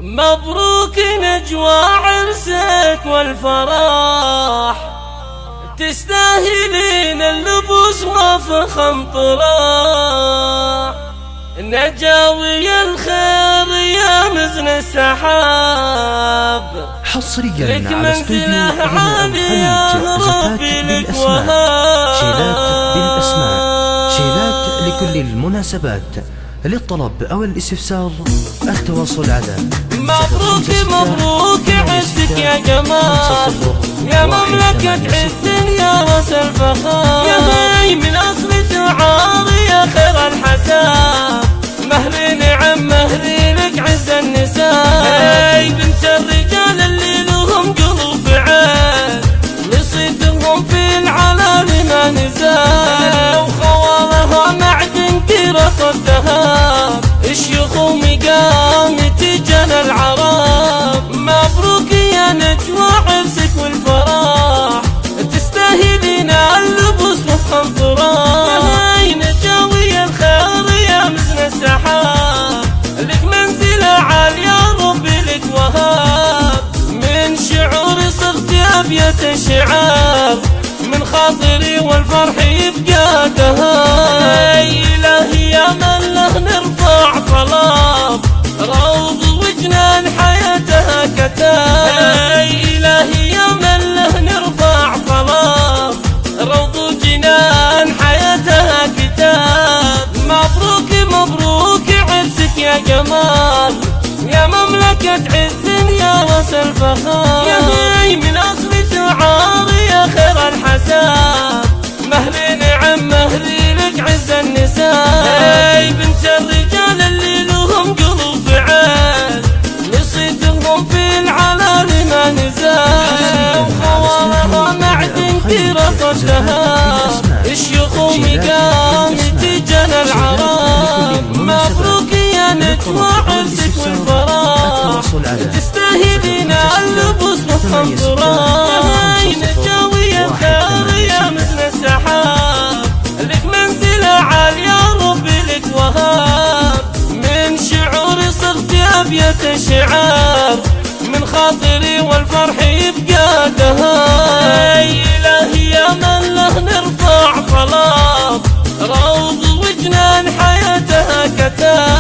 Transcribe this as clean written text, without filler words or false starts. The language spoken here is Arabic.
مبروك نجوى عرسك والفرح، تستاهلين اللبوس وفخم طراح. نجاوي الخير يا مزن السحاب، حصريا لك على منزله عالية ربي لك وهاب. شيلات بالأسماء، شيلات لكل المناسبات. للطلب أو الاستفسار التواصل على مبروك مبروك عزك يا جمال، يا مملكة عز يا راس الفخار، يا هاي من أصل شعار يا خير الحساب. مهري نعم مهري لك عز النساء، هاي بنت الرجال اللي لهم قلوب عين، لصيتهم في العلال ما نزال. وخوالها معدن كرة الذهب، الشيوخ ومقام تجنى العرب. مبروك يا نجوى عرسك والفرح، تستاهلين اللبوس وفخم طراح. هاي نجاوي الخير يا مزن السحاب، لك منزلة عالية ربي لك وهاب. من شعوري صرت أبيات الشعار، من خاطري والفرح يبقى دهاب. إلهي يا من له نرفع طلب، روض وجنان حياتها كتاب. إلهي يا من له نرفع طلب، روض وجنان حياتها كتاب. مبروك مبروك عرسك يا جمال، يا مملكة عز يا راس الفخار، يا هاي من أصل شعار يا خير الحساب. مهري نعم مهري لك عز النساء، هاي بنت الرجال اللي لهم قلوب عين، لصيتهم في العلال ما نزال. وخوالها معدن كرة الذهب، الشيوخ ومقام تجنى العرب. مبروك يا نجوى عرسك والفرح، تستاهلين اللبوس وفخم طراح. هاي نجاوي الخير يا مزن السحاب، لك منزلة عالية ربي لك وهاب. من شعوري صرت أبيات الشعار، من خاطري والفرح يبقى دهاب. إلهي يا من له نرفع طلب، روض وجنان حياتها كتاب.